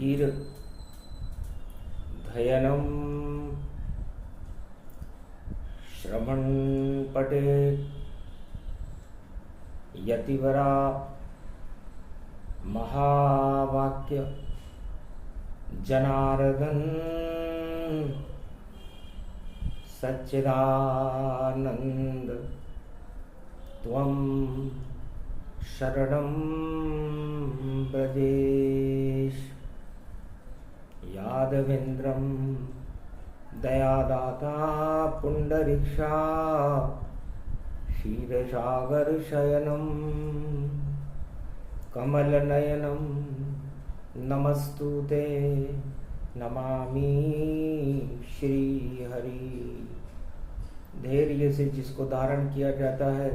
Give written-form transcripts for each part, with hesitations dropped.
धीर धयनं श्रवण पटे यतिवरा महावाक्य जनार्दन सच्चिदानंद त्वं शरणं ब्रजेश। यादवेन्द्रं दयादाता पुंडरीक्षा क्षीरसागरशयनं कमलनयनं नमस्तुते नमामि श्रीहरि। धैर्य से जिसको धारण किया जाता है,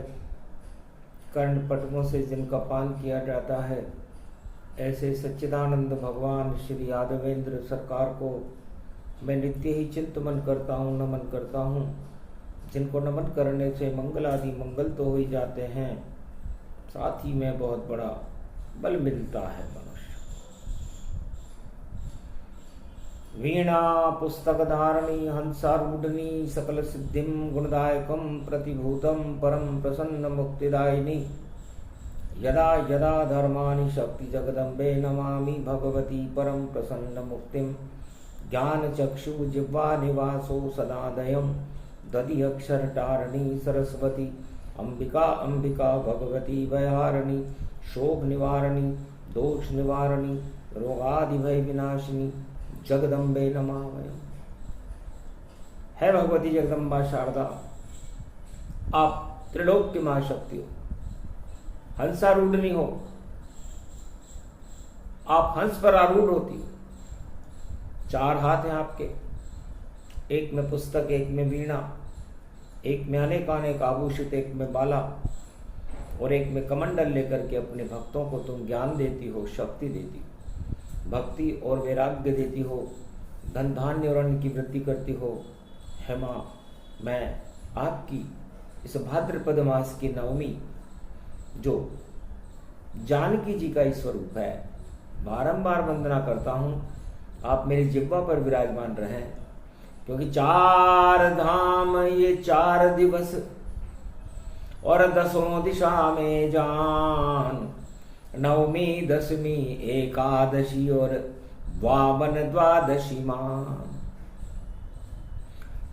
कर्ण पटकों से जिनका पान किया जाता है, ऐसे सच्चिदानंद भगवान श्री यादवेंद्र सरकार को मैं नित्य ही चिंतन करता हूँ, नमन करता हूँ। जिनको नमन करने से मंगल आदि मंगल तो हो ही जाते हैं, साथ ही में बहुत बड़ा बल मिलता है मनुष्य। वीणा पुस्तक धारणी हंसारूढ़नी सकल सिद्धिम गुणदायकम प्रतिभूतम परम प्रसन्न मुक्तिदायिनी। यदा यदा धर्माणि शक्ति जगदम्बे नमामि भगवती परम प्रसन्न मुक्तिम। ज्ञान चक्षु जिह्वा निवासो सदादयम दधि अक्षर तारणी सरस्वती। अंबिका अंबिका भगवती भयारिणी शोक निवारणी दोष निवारणी रोगादि भय विनाशिनी जगदम्बे नमामि। है भगवती जगदम्बा शारदा, आप त्रिलोक मां शक्ति हो, हंसारूढ़नी हो, आप हंस पर आरूढ़ होती हो। 4 हाथ हैं आपके, एक में पुस्तक, एक में वीणा, एक में अनेकानेक आभूषित, एक में बाला और एक में कमंडल लेकर के अपने भक्तों को तुम ज्ञान देती हो, शक्ति देती हो, भक्ति और वैराग्य देती हो, धन धान्य और अन्न की वृद्धि करती हो। हे मां, मैं आपकी इस भाद्रपद मास की नवमी, जो जानकी जी का ही स्वरूप है, बारंबार वंदना करता हूं। आप मेरी जिह्वा पर विराजमान रहें, क्योंकि 4 धाम ये 4 दिवस और 10 दिशा में जान। नवमी दशमी एकादशी और वावन द्वादशी मान।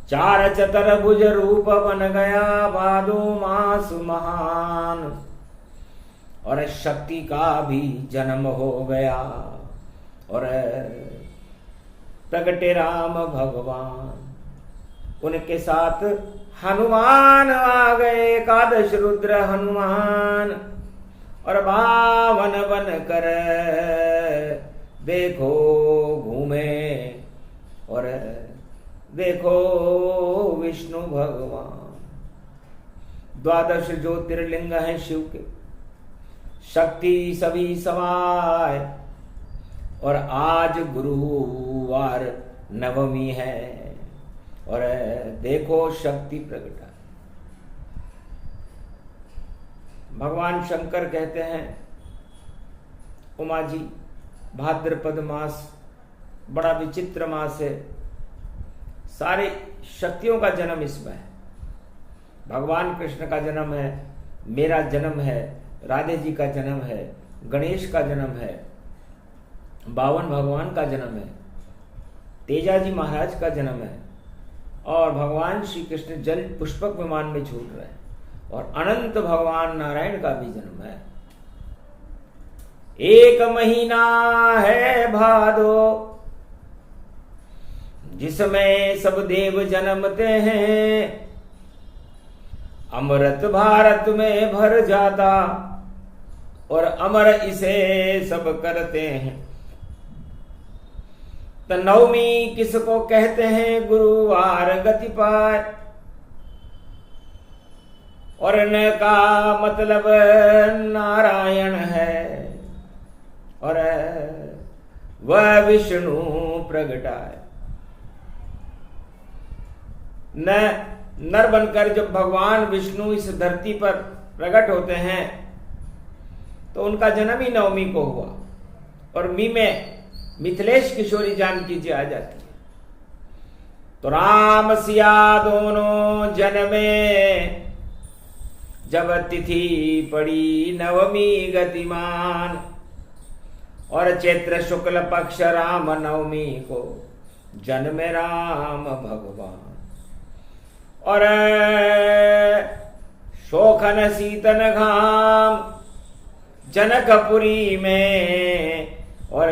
4 चतुर्भुज रूप बन गया भादो मास महान। और शक्ति का भी जन्म हो गया और प्रगटे राम भगवान। उनके साथ हनुमान आ गए, एकादश रुद्र हनुमान। और बावन बन कर देखो घूमे और देखो विष्णु भगवान। 12 ज्योतिर्लिंग हैं शिव के, शक्ति सभी समाय। और आज गुरुवार नवमी है और देखो शक्ति प्रकटा। भगवान शंकर कहते हैं, उमा जी, भाद्रपद मास बड़ा विचित्र मास है, सारे शक्तियों का जन्म इसमें है। भगवान कृष्ण का जन्म है, मेरा जन्म है, राधे जी का जन्म है, गणेश का जन्म है, बावन भगवान का जन्म है, तेजा जी महाराज का जन्म है और भगवान श्री कृष्ण जल पुष्पक विमान में झूल रहे हैं और अनंत भगवान नारायण का भी जन्म है। 1 महीना है भादो जिसमें सब देव जन्मते हैं। अमृत भारत में भर जाता और अमर इसे सब करते हैं। तो नवमी किसको कहते हैं? गुरुवार गति पाए। और इनका मतलब नारायण है और वह विष्णु प्रगटाए। नर बनकर जब भगवान विष्णु इस धरती पर प्रकट होते हैं तो उनका जन्म ही नवमी को हुआ। और मिथिलेश किशोरी जानकी जी आ जाती है। तो राम सिया दोनों जन्मे, जब तिथि पड़ी नवमी गतिमान, और चैत्र शुक्ल पक्ष राम नवमी को जन्मे राम भगवान। और शोखन शीतन घाम जनकपुरी में, और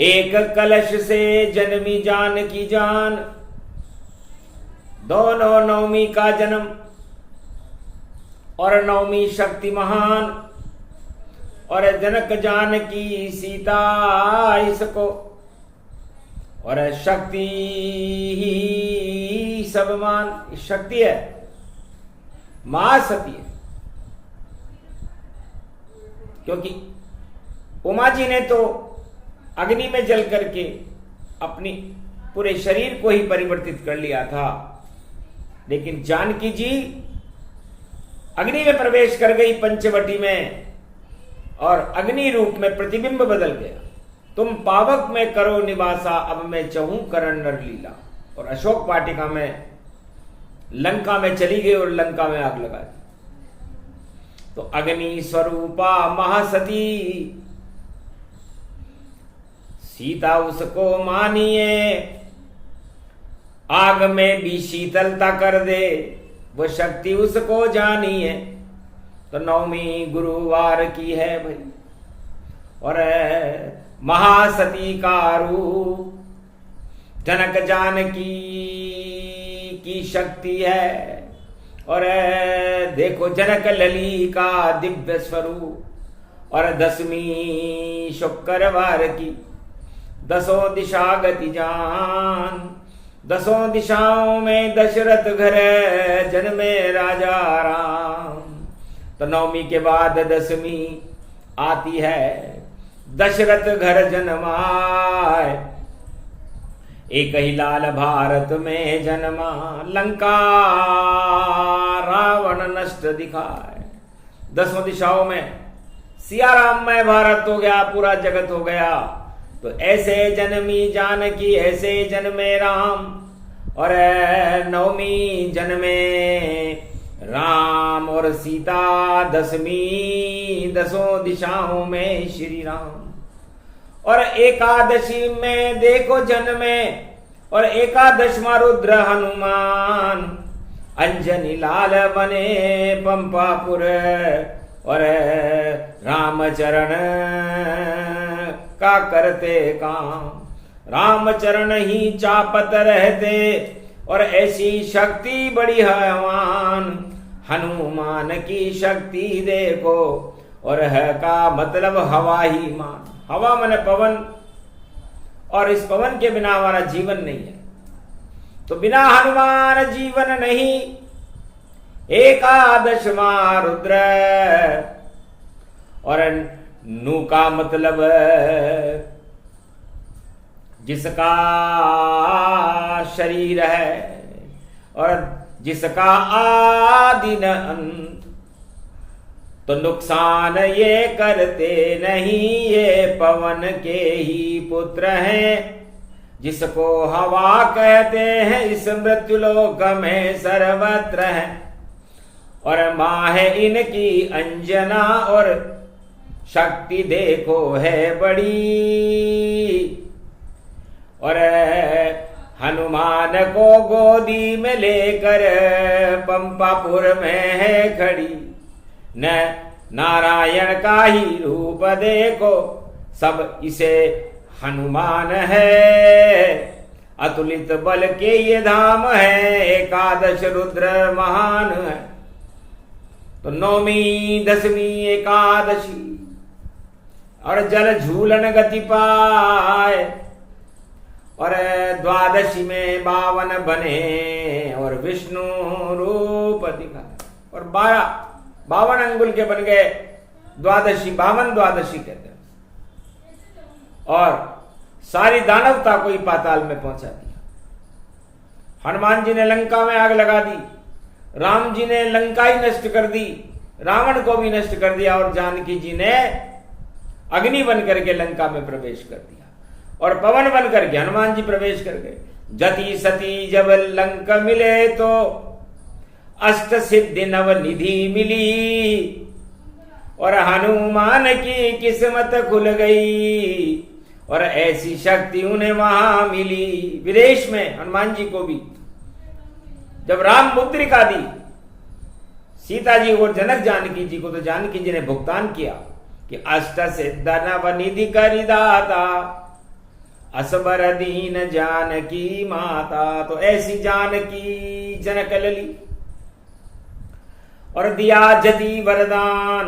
एक कलश से जन्मी जान की जान। दोनों नवमी का जन्म और नवमी शक्ति महान, और जनक जान की सीता इसको, और शक्ति ही सब मान। शक्ति है, महासती है, क्योंकि उमा जी ने तो अग्नि में जल करके अपनी पूरे शरीर को ही परिवर्तित कर लिया था, लेकिन जानकी जी अग्नि में प्रवेश कर गई पंचवटी में, और अग्नि रूप में प्रतिबिंब बदल गया। तुम पावक में करो निवासा, अब मैं चहूं करण नर लीला। और अशोक वाटिका में लंका में चली गई और लंका में आग लगा दी। तो अग्नि स्वरूपा महासती सीता उसको मानिए, आग में भी शीतलता कर दे, वो शक्ति उसको जानिए। तो नवमी गुरुवार की है भाई, और महासती का रूप जनक जानकी की शक्ति है। और देखो जनक लली का दिव्य स्वरूप, और 10वीं शुक्रवार की 10 दिशा गति जान। 10 दिशाओं में दशरथ घर जन्मे राजा राम। तो नवमी के बाद 10वीं आती है, दशरथ घर जन्माए, एक ही लाल भारत में जन्मा, लंका रावण नष्ट दिखाए। 10 दिशाओं में सिया राममय भारत हो गया, पूरा जगत हो गया। तो ऐसे जन्मी जानकी, ऐसे जन्मे राम, और नवमी जन्मे राम और सीता, 10वीं 10 दिशाओं में श्री राम। और एकादशी में देखो जन्मे, और एकादशमा रुद्र हनुमान, अंजनी लाल बने पंपापुर, और रामचरण का करते काम। रामचरण ही चापत रहते, और ऐसी शक्ति बड़ी हवान, हनुमान की शक्ति देखो। और है का मतलब हवा ही मान। हवा माने पवन, और इस पवन के बिना हमारा जीवन नहीं है। तो बिना हनुमान जीवन नहीं। एकादशमा रुद्र, और नु का मतलब जिसका शरीर है, और जिसका आदि न अंत। तो नुकसान ये करते नहीं, ये पवन के ही पुत्र हैं, जिसको हवा कहते हैं, इस मृत्युलोक में सर्वत्र है। और मां है इनकी अंजना, और शक्ति देखो है बड़ी। और हनुमान को गोदी में लेकर पंपापुर में है खड़ी, न नारायण का ही रूप देखो, सब इसे हनुमान है। अतुलित बल के ये धाम है, एकादश रुद्र महान है। तो 9वीं 10वीं एकादशी, और जल झूलन गति पाए, और 12वीं में 52 बने, और विष्णु रूप दिखाए। और 52 अंगुल के बन गए, 52 कहते हैं। और सारी दानवता को ही पाताल में पहुंचा दिया। हनुमान जी ने लंका में आग लगा दी, राम जी ने लंका ही नष्ट कर दी, रावण को भी नष्ट कर दिया, और जानकी जी ने अग्नि बन करके लंका में प्रवेश कर दिया और पवन बन करके हनुमान जी प्रवेश कर गए। जति सती जब लंक मिले तो अष्ट सिद्धि नव निधि मिली और हनुमान की किस्मत खुल गई और ऐसी शक्ति उन्हें वहां मिली। विदेश में हनुमान जी को भी जब राम मुद्रिका दी सीता जी और जनक जानकी जी को, तो जानकी जी ने भुगतान किया कि अष्ट सिद्ध नव निधि करि दाता असबर दीन जानकी माता। तो ऐसी जानकी जनक लली और दिया जति वरदान,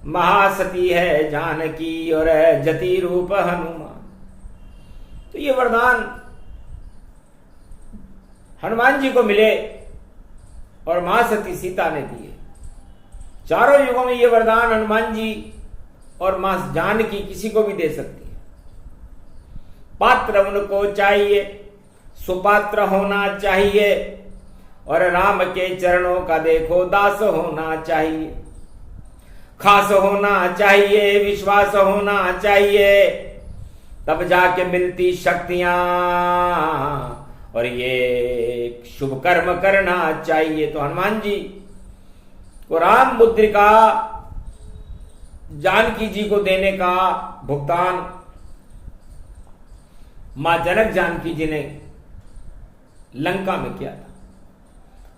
महासती है जानकी और जति रूप हनुमान। तो ये वरदान हनुमान जी को मिले और महासती सीता ने दिए। चारों युगों में ये वरदान हनुमान जी और मां जानकी किसी को भी दे सकती है। पात्र उनको चाहिए, सुपात्र होना चाहिए और राम के चरणों का देखो दास होना चाहिए। खास होना चाहिए, विश्वास होना चाहिए, तब जाके मिलती शक्तियां और ये शुभ कर्म करना चाहिए। तो हनुमान जी को राम मुद्रिका जानकी जी को देने का भुगतान मां जनक जानकी जी ने लंका में किया था।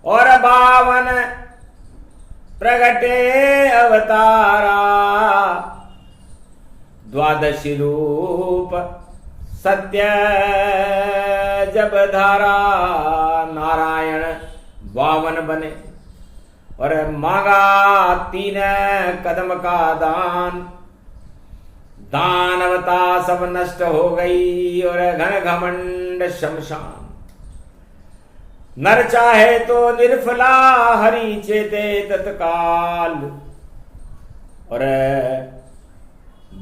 और 52 प्रगटे अवतारा, 12 रूप सत्य जब धारा। नारायण 52 बने और मांगा 3 कदम का दान। दानवता सब नष्ट हो गई और घन घमंड शमशान। नर चाहे तो निर्फला हरि चेते तत्काल और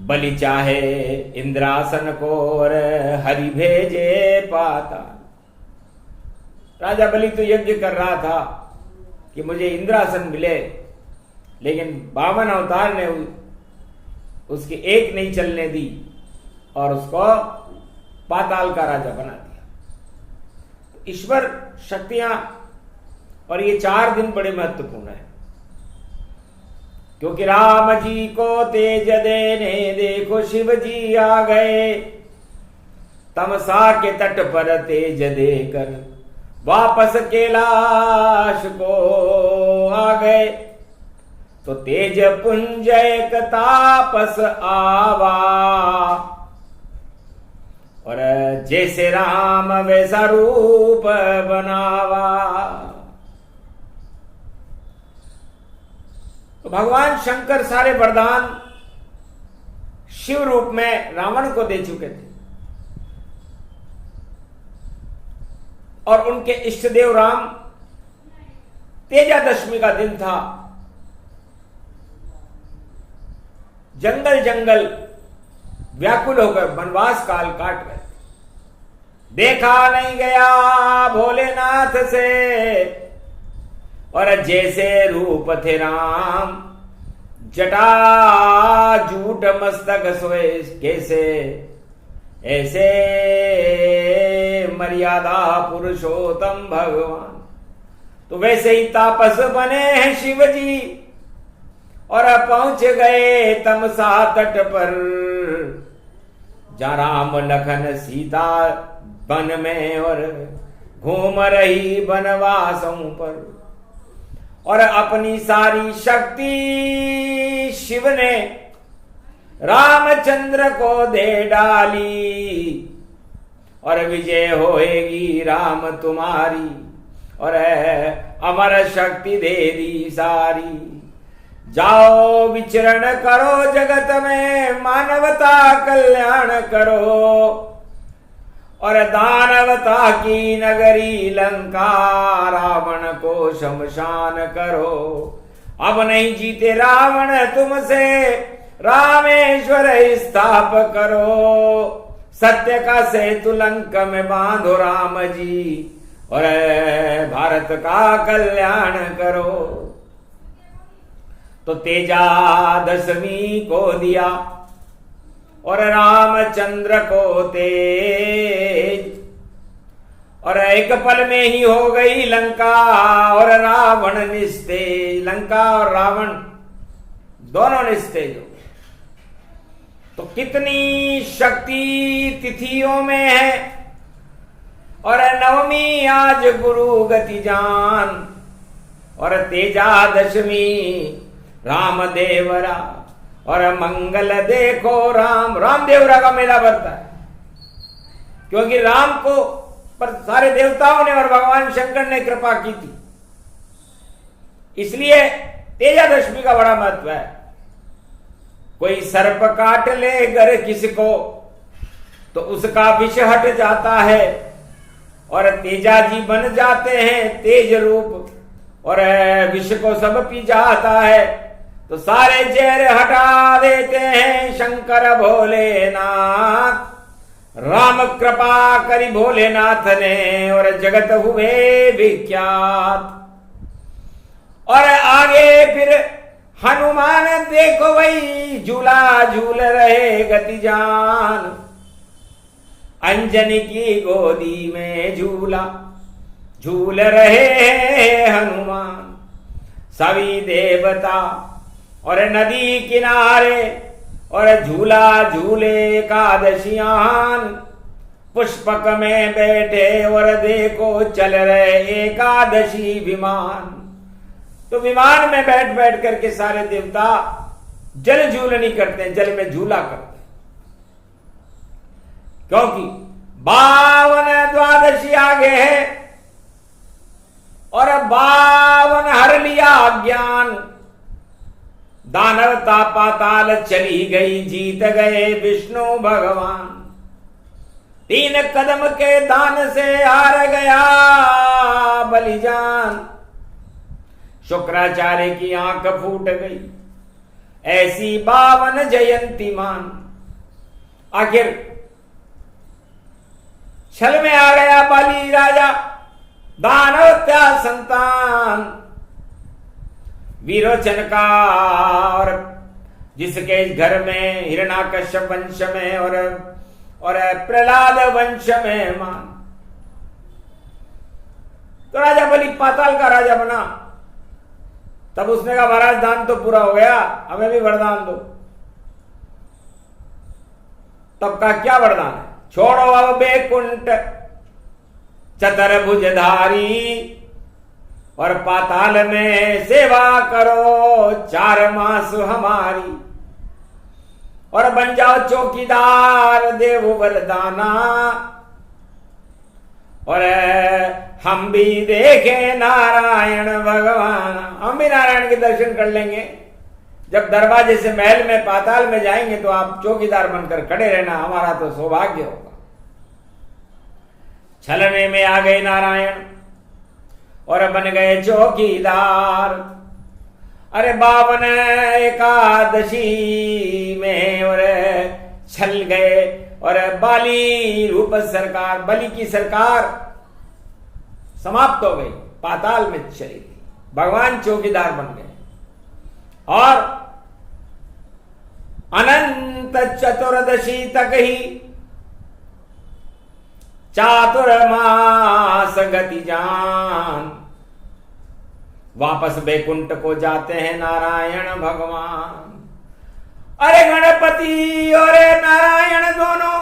बलि चाहे इंद्रासन को और हरि भेजे पाताल। राजा बलि तो यज्ञ कर रहा था कि मुझे इंद्रासन मिले, लेकिन 52 अवतार ने उसकी एक नहीं चलने दी और उसको पाताल का राजा बना दिया। ईश्वर शक्तियां और ये 4 दिन बड़े महत्वपूर्ण है, क्योंकि राम जी को तेज देने देखो शिव जी आ गए। तमसा के तट पर तेज देकर वापस कैलाश को आ गए। तो तेज पुंज एक तापस आवा और जैसे राम वैसा रूप बनावा। तो भगवान शंकर सारे वरदान शिव रूप में रावण को दे चुके थे और उनके इष्टदेव राम, तेजादशमी का दिन था, जंगल जंगल व्याकुल होकर वनवास काल काट गए। देखा नहीं गया भोलेनाथ से और जैसे रूप थे राम, जटा जूट मस्तक सोए कैसे, ऐसे मर्यादा पुरुषोत्तम भगवान। तो वैसे ही तापस बने हैं शिव जी और पहुंच गए तमसा तट पर, जहां राम लखन सीता वन में और घूम रही वनवासों पर। और अपनी सारी शक्ति शिव ने रामचंद्र को दे डाली और विजय होएगी राम तुम्हारी और अमर शक्ति दे दी सारी। जाओ विचरण करो जगत में, मानवता कल्याण करो और दानवता की नगरी लंका रावण को शमशान करो। अब नहीं जीते रावण तुमसे, रामेश्वर स्थाप करो। सत्य का सेतु लंक में बांधो राम जी और भारत का कल्याण करो। तो तेजा दशमी को दिया और रामचंद्र को तेज, और एक पल में ही हो गई लंका और रावण निस्तेज। लंका और रावण दोनों निस्तेज हो गए। तो कितनी शक्ति तिथियों में है, और नवमी आज गुरु गति जान, और तेजा दशमी राम देवरा, और मंगल देखो राम। राम देवरा का मेला बढ़ता है, क्योंकि राम को पर सारे देवताओं ने और भगवान शंकर ने कृपा की थी, इसलिए तेजा दशमी का बड़ा महत्व है। कोई सर्प काट ले अगर किसको तो उसका विष हट जाता है, और तेजा जी बन जाते हैं तेज रूप, और विष को सब पी जाता है। तो सारे जहर हटा देते हैं शंकर भोलेनाथ। राम कृपा करी भोलेनाथ ने, और जगत हुए विख्यात। और आगे फिर हनुमान देखो वही झूला झूल रहे गति जान, अंजनी की गोदी में झूला झूल रहे हैं हनुमान। सभी देवता और नदी किनारे, और झूला झूले एकादशियान। पुष्पक में बैठे और देखो चल रहे एकादशी विमान। तो विमान में बैठ बैठ करके सारे देवता जल झूलनी करते हैं, जल में झूला करते हैं, क्योंकि 52 द्वादशी आगे है, और 52 हर लिया अज्ञान। दानवता पाताल चली गई, जीत गए विष्णु भगवान। 3 कदम के दान से हार गया बलिजान। शुक्राचार्य की आंख फूट गई, ऐसी 52 जयंती मान। आखिर छल में आ गया बलि राजा, दानवत्या संतान। विरोचन का, और जिसके घर में हिरण्याकश्यप वंश में और प्रहलाद वंश में मान। तो राजा बलि पाताल का राजा बना। तब उसने कहा महाराज दान तो पूरा हो गया, हमें भी वरदान दो। तब का क्या वरदान है? छोड़ो अब बैकुंठ चतुर्भुजधारी, और पाताल में सेवा करो 4 मास हमारी, और बन जाओ चौकीदार देव वरदाना। और हम भी देखें नारायण भगवान, हम भी नारायण के दर्शन कर लेंगे। जब दरवाजे से महल में पाताल में जाएंगे तो आप चौकीदार बनकर खड़े रहना, हमारा तो सौभाग्य होगा। छलने में आ गए नारायण और बन गए चौकीदार। अरे 52 एकादशी में और छल गए, और बाली रूप सरकार, बलि की सरकार समाप्त हो गई, पाताल में चली गई। भगवान चौकीदार बन गए, और अनंत चतुर्दशी तक ही चातुर्मास गति जान। वापस बैकुंठ को जाते हैं नारायण भगवान। अरे गणपति और नारायण दोनों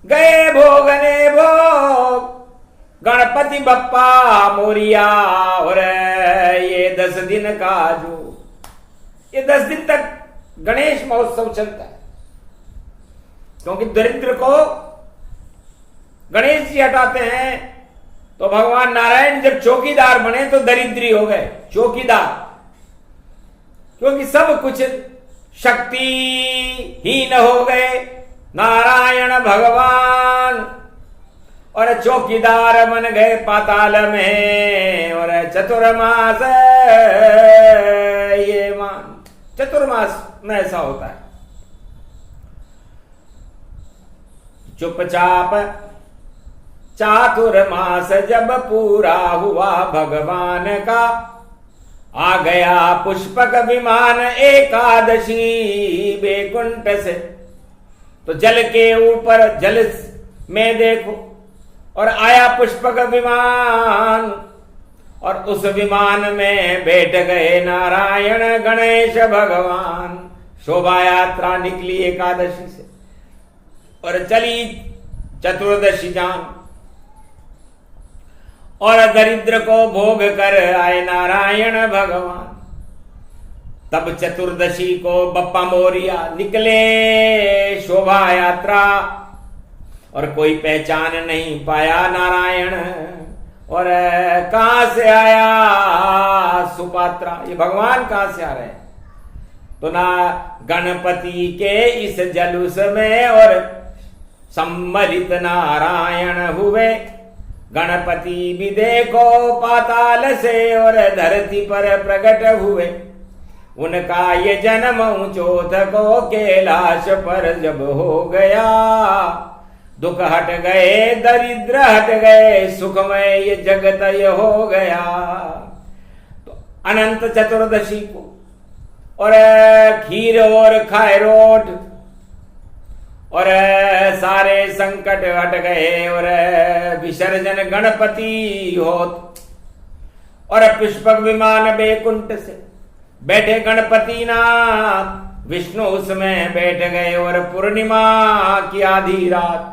गए भोगने भोग। गणपति बप्पा मोरिया, और ये 10 दिन का ये 10 दिन तक गणेश महोत्सव चलता है, क्योंकि दरिद्र को गणेश जी हटाते हैं। तो भगवान नारायण जब चौकीदार बने तो दरिद्री हो गए चौकीदार, क्योंकि सब कुछ शक्तिहीन हो गए नारायण भगवान, और चौकीदार बन गए पाताल में। और चतुर्मास ये मान, चतुर्मास में ऐसा होता है। चुपचाप चातुर्मास जब पूरा हुआ भगवान का, आ गया पुष्पक विमान एकादशी बैकुंठ से। तो जल के ऊपर जल में देखो, और आया पुष्पक विमान, और उस विमान में बैठ गए नारायण गणेश भगवान। शोभा यात्रा निकली एकादशी से और चली चतुर्दशी जान, और दरिद्र को भोग कर आए नारायण भगवान। तब चतुर्दशी को बप्पा मोरिया निकले शोभा यात्रा, और कोई पहचान नहीं पाया नारायण। और कहां से आया सुपात्रा, ये भगवान कहां से आ रहे हैं? तो ना गणपति के इस जलूस में और सम्मिलित नारायण हुए। गणपति भी देखो पाताल से और धरती पर प्रकट हुए। उनका ये जन्म ऊंचोथ को कैलाश पर जब हो गया, दुख हट गए दरिद्र हट गए, सुखमय ये जगत ये हो गया। तो अनंत चतुर्दशी को और खीर और खायरोट और सारे संकट हट गए, और विसर्जन गणपति होत। और पुष्पक विमान बैकुंठ से बैठे गणपति नाथ, विष्णु उसमें बैठ गए, और पूर्णिमा की आधी रात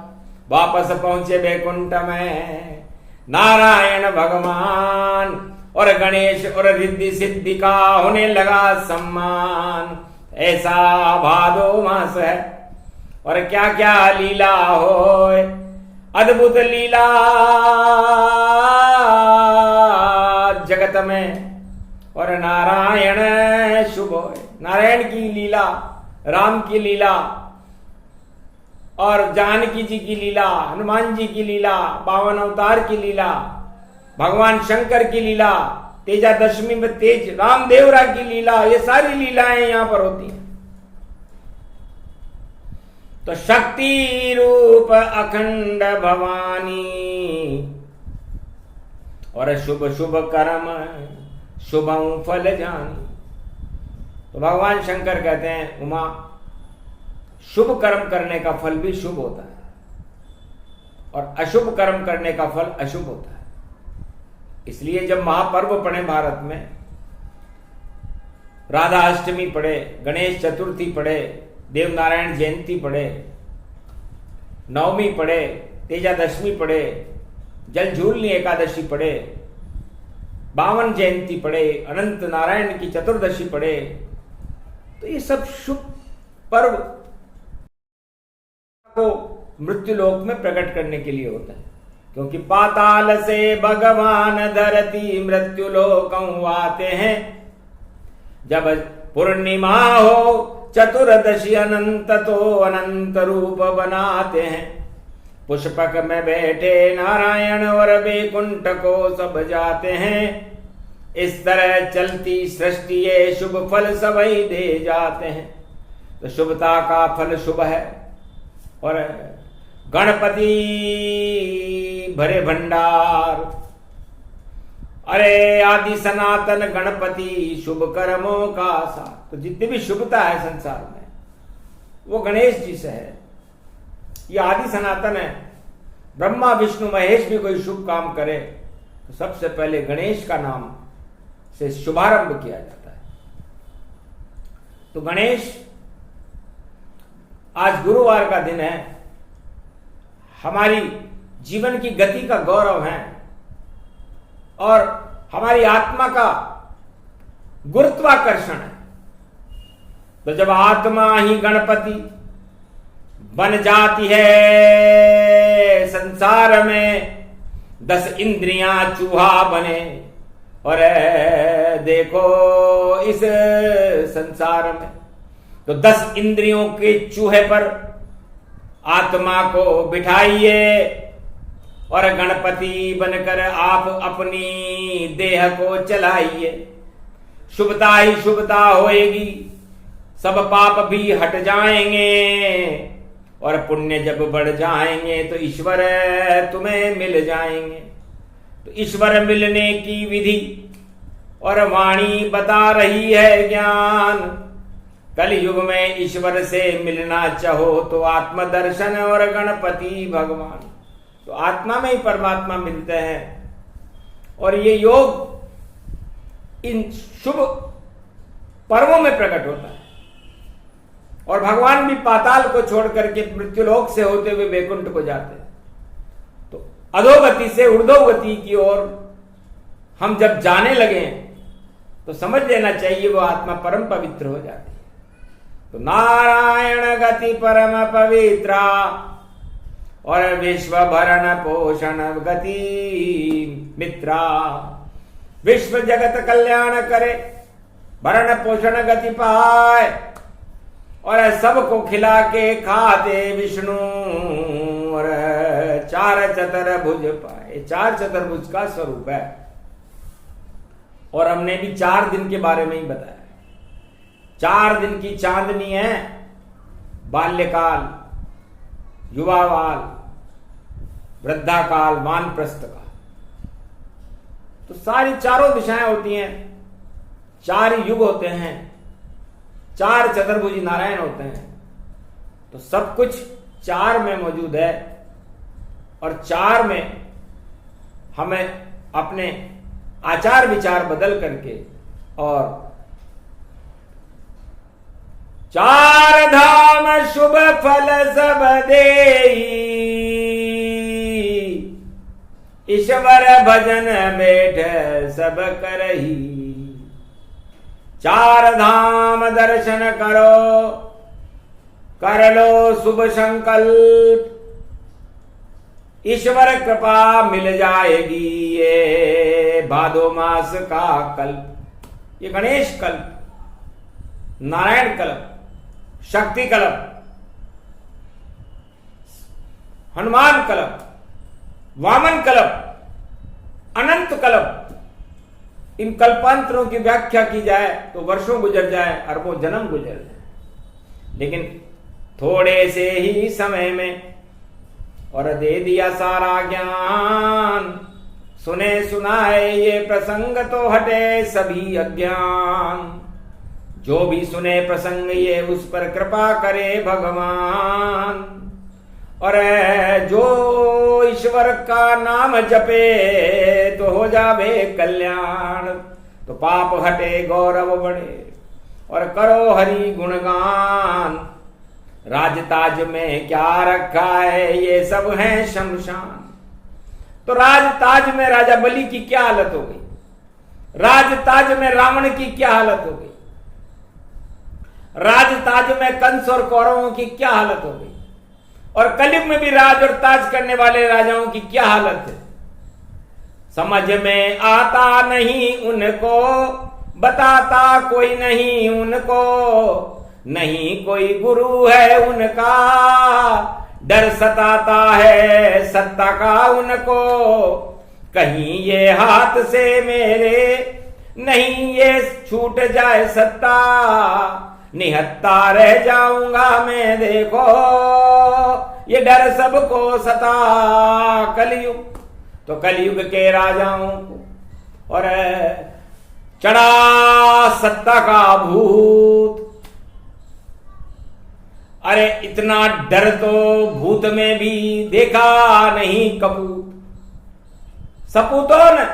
वापस पहुंचे बैकुंठ में नारायण भगवान। और गणेश और रिद्धि सिद्धि का होने लगा सम्मान। ऐसा भादो मास है और क्या क्या लीला हो, अद्भुत लीला जगत में। और नारायण शुभ है, नारायण की लीला, राम की लीला, और जानकी जी की लीला, हनुमान जी की लीला, 52 अवतार की लीला, भगवान शंकर की लीला, तेजा दशमी में तेज रामदेवरा की लीला, ये सारी लीलाएं यहां पर होती हैं। तो शक्ति रूप अखंड भवानी, और शुभ शुभ कर्म शुभं फल जानी। तो भगवान शंकर कहते हैं उमा, शुभ कर्म करने का फल भी शुभ होता है और अशुभ कर्म करने का फल अशुभ होता है। इसलिए जब महापर्व पड़े भारत में, राधा अष्टमी पड़े, गणेश चतुर्थी पड़े, देव नारायण जयंती पड़े, नवमी पड़े, तेजा दशमी पड़े, जल झूलनी एकादशी पड़े, 52 जयंती पड़े, अनंत नारायण की चतुर्दशी पड़े, तो ये सब शुभ पर्व को मृत्युलोक में प्रकट करने के लिए होता है। क्योंकि पाताल से भगवान धरती मृत्युलोक आते हैं। जब पूर्णिमा हो चतुर्दशी अनंत तो अनंत रूप बनाते हैं। पुष्पक में बैठे नारायण और बैकुंठ को सब जाते हैं। इस तरह चलती सृष्टि ये शुभ फल सभी दे जाते हैं। तो शुभता का फल शुभ है। और गणपति भरे भंडार, अरे आदि सनातन गणपति शुभ कर्मों का साथ। तो जितनी भी शुभता है संसार में वो गणेश जी से है। ये आदि सनातन है। ब्रह्मा विष्णु महेश भी कोई शुभ काम करे तो सबसे पहले गणेश का नाम से शुभारंभ किया जाता है। तो गणेश, आज गुरुवार का दिन है, हमारी जीवन की गति का गौरव है और हमारी आत्मा का गुरुत्वाकर्षण है। तो जब आत्मा ही गणपति बन जाती है संसार में, 10 इंद्रियां चूहा बने। और देखो इस संसार में तो 10 इंद्रियों के चूहे पर आत्मा को बिठाइए और गणपति बनकर आप अपनी देह को चलाइए। शुभता ही शुभता होएगी, सब पाप भी हट जाएंगे और पुण्य जब बढ़ जाएंगे तो ईश्वर तुम्हें मिल जाएंगे। तो ईश्वर मिलने की विधि और वाणी बता रही है ज्ञान। कलयुग में ईश्वर से मिलना चाहो तो आत्मदर्शन और गणपति भगवान, तो आत्मा में ही परमात्मा मिलते हैं। और ये योग इन शुभ पर्वों में प्रकट होता है। और भगवान भी पाताल को छोड़ करके मृत्युलोक से होते हुए वैकुंठ को जाते हैं। तो अधोगति से ऊर्ध्वगति की ओर हम जब जाने लगे तो समझ लेना चाहिए वो आत्मा परम पवित्र हो जाती है। तो नारायण गति परम पवित्रा और विश्व भरण पोषण गति मित्रा, विश्व जगत कल्याण करे, भरण पोषण गति पाए और सबको खिला के खाते विष्णु और चार चतुर्भुज पाए। चार चतुर्भुज का स्वरूप है। और हमने भी 4 दिन के बारे में ही बताया। 4 दिन की चांदनी है, बाल्यकाल, युवाकाल, वृद्धाकाल, वानप्रस्थ काल। तो सारी चारों दिशाएं होती हैं, 4 युग होते हैं, 4 चतुर्भुजी नारायण होते हैं। तो सब कुछ 4 में मौजूद है। और 4 में हमें अपने आचार विचार बदल करके और 4 धाम शुभ फल सब देई, ईश्वर भजन बैठ सब करही। 4 धाम दर्शन करो, कर लो शुभ संकल्प, ईश्वर कृपा मिल जाएगी। ये भादो मास का कल्प, ये गणेश कल्प, नारायण कल्प, शक्ति कल्प, हनुमान कल्प, वामन कल्प, अनंत कल्प। इन कल्पांतरों की व्याख्या की जाए तो वर्षों गुजर जाए, अरबों जन्म गुजर जाए, लेकिन थोड़े से ही समय में और दे दिया सारा ज्ञान। सुने सुनाए ये प्रसंग तो हटे सभी अज्ञान। जो भी सुने प्रसंग ये उस पर कृपा करे भगवान। और जो ईश्वर का नाम जपे तो हो जावे कल्याण। तो पाप हटे गौरव बढ़े और करो हरि गुणगान। राजताज में क्या रखा है ये सब है शमशान। तो राजताज में राजा बलि की क्या हालत हो गई, राजताज में रावण की क्या हालत हो गई, राजताज में कंस और कौरवों की क्या हालत हो गई, और कलयुग में भी राज और ताज करने वाले राजाओं की क्या हालत है। समझ में आता नहीं उनको, बताता कोई नहीं उनको। नहीं कोई गुरु है उनका, डर सताता है सत्ता का उनको। कहीं ये हाथ से मेरे नहीं ये छूट जाए सत्ता, निहत्ता रह जाऊंगा मैं देखो, ये डर सबको सता कलयुग। तो कलयुग के राजाओं को और चढ़ा सत्ता का भूत। अरे इतना डर तो भूत में भी देखा नहीं कपूत। सपूतो न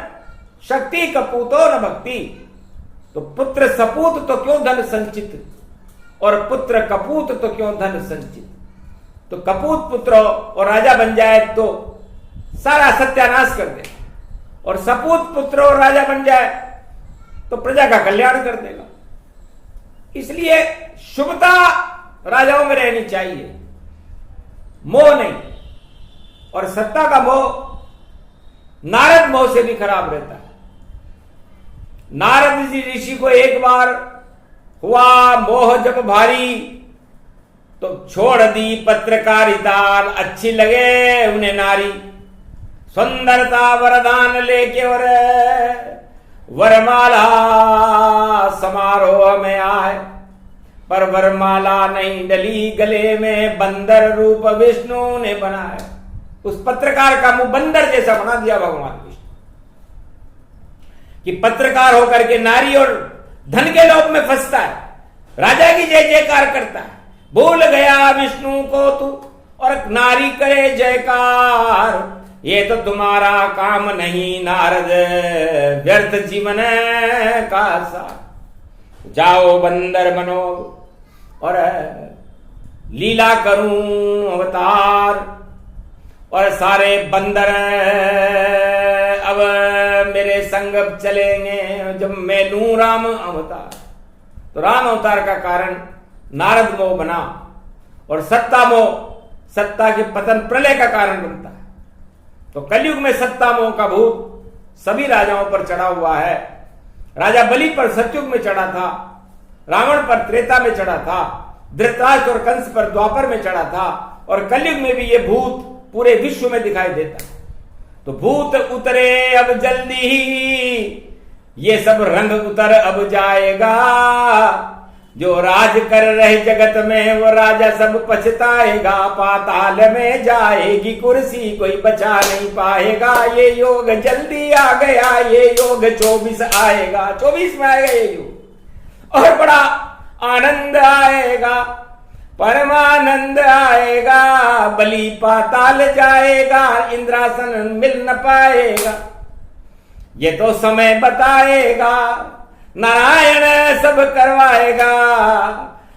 शक्ति कपूतो न भक्ति। तो पुत्र सपूत तो क्यों धन संचित, और पुत्र कपूत तो क्यों धन संचित। तो कपूत पुत्र और राजा बन जाए तो सारा सत्यानाश कर दे, और सपूत पुत्र और राजा बन जाए तो प्रजा का कल्याण कर देगा। इसलिए शुभता राजाओं में रहनी चाहिए, मोह नहीं। और सत्ता का मोह नारद मोह से भी खराब रहता है। नारद जी ऋषि को एक बार हुआ मोह जब भारी, तो छोड़ दी पत्रकारिता, अच्छी लगे उन्हें नारी। सुंदरता वरदान लेके और वरमाला समारोह में आए, पर वरमाला नहीं डली गले में, बंदर रूप विष्णु ने बनाया। उस पत्रकार का मुंह बंदर जैसा बना दिया भगवान विष्णु, कि पत्रकार होकर के नारी और धन के लोभ में फंसता है, राजा की जय जयकार करता है। भूल गया विष्णु को तू और नारी करे जयकार, ये तो तुम्हारा काम नहीं नारद, व्यर्थ जीवन का सार। जाओ बंदर बनो और लीला करूं अवतार, और सारे बंदर अब मेरे संग चलेंगे जब मैं लूं राम अवतार। तो राम अवतार का कारण नारद मोह बना, और सत्ता मोह सत्ता के पतन प्रलय का कारण बनता है। तो कलयुग में सत्ता मोह का भूत सभी राजाओं पर चढ़ा हुआ है। राजा बलि पर सतयुग में चढ़ा था, रावण पर त्रेता में चढ़ा था, धृतराष्ट्र और कंस पर द्वापर में चढ़ा था, और कलयुग में भी ये भूत पूरे विश्व में दिखाई देता है। तो भूत उतरे अब जल्दी ही, ये सब रंग उतर अब जाएगा, जो राज कर रहे जगत में वो राजा सब पछताएगा। पाताल में जाएगी कुर्सी कोई बचा नहीं पाएगा, ये योग जल्दी आ गया, ये योग 24 आएगा, 24 में आएगा ये योग, और बड़ा आनंद आएगा, परमानंद आएगा। बलि पाताल जाएगा, इंद्रासन मिल न पाएगा, ये तो समय बताएगा, नारायण सब करवाएगा।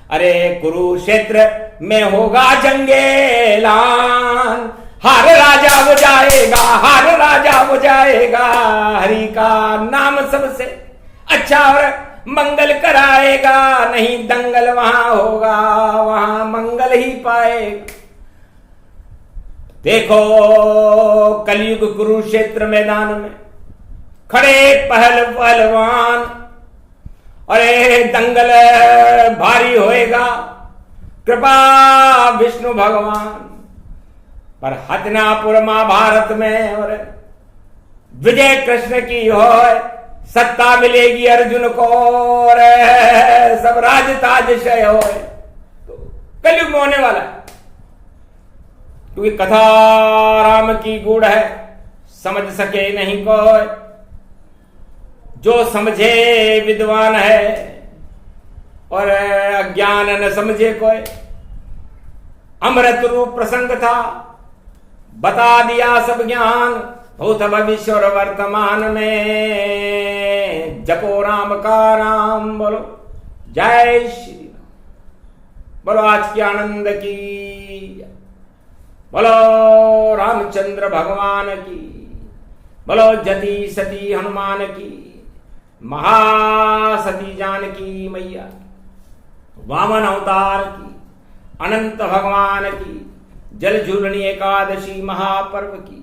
अरे कुरुक्षेत्र में होगा जंगे ऐलान, हार राजा हो जाएगा, हार राजा हो जाएगा। हरि का नाम सबसे अच्छा और मंगल कराएगा, नहीं दंगल वहां होगा, वहां मंगल ही पाएगा। देखो कलयुग कुरुक्षेत्र मैदान में खड़े पहलवान, अरे दंगल भारी होएगा, कृपा विष्णु भगवान पर। हस्तिनापुर महाभारत में और विजय कृष्ण की हो, सत्ता मिलेगी अर्जुन को, और सब राज ताज क्षय हो। तो कलयुग में होने वाला है, क्योंकि कथा राम की गूढ़ है, समझ सके नहीं कोई, जो समझे विद्वान है और अज्ञान न समझे कोई। अमृत रूप प्रसंग था, बता दिया सब ज्ञान, भूत भविष्य और वर्तमान में। जपो राम का नाम, बोलो जय श्री राम, बोलो आज की आनंद की, बोलो रामचंद्र भगवान की, बोलो जति सती हनुमान की, महासती जानकी मैया, वामन अवतार की, अनंत भगवान की, जल झूलनी एकादशी महापर्व की।